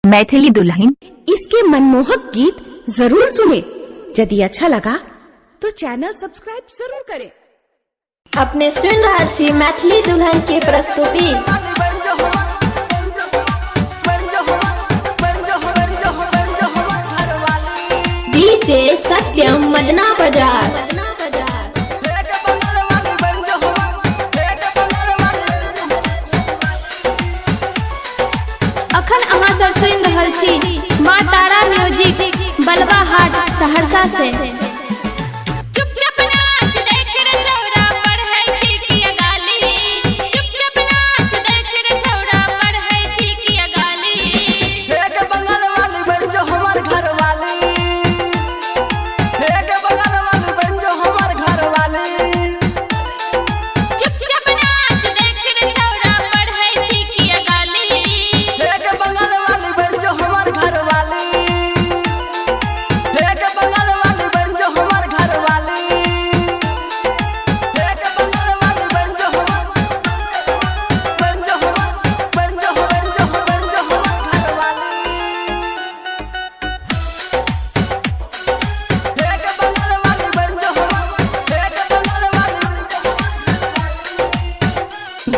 मैथिली दुल्हन। इसके मनमोहक गीत जरूर सुने। यदि अच्छा लगा तो चैनल सब्सक्राइब जरूर करें। अपने सुन रहा छी मैथिली दुल्हन के प्रस्तुति। डीजे सत्यम मदना बाजार। अखन अहाँ सब सुन रहल छी माँ तारा म्यूजिक बलवा हाट सहरसा से।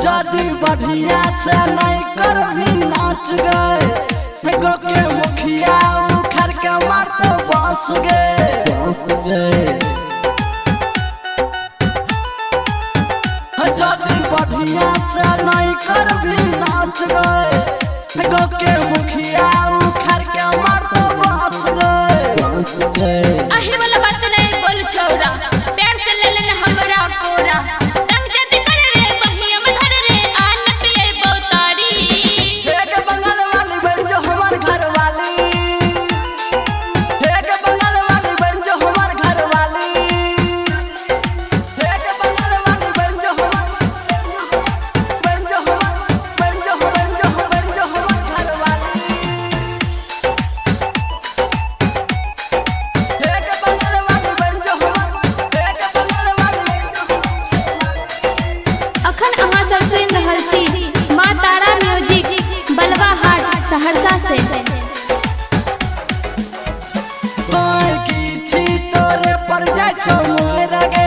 जदी बढ़िया से नहीं कर भी नाच गए के मुखिया उखड़ के मार तो बस गए। जदी बढ़िया से नहीं कर भी नाच गए के मुखिया उखड़ के मार तो बस गए। अही वाला बात नहीं बोल छौरा, प्यार से ले लेना हमरा कोरा। सुन रहल छी माँ तारा म्यूजिक बलवा हाट सहरसा से। तोरे पर जाय छौ मोर गे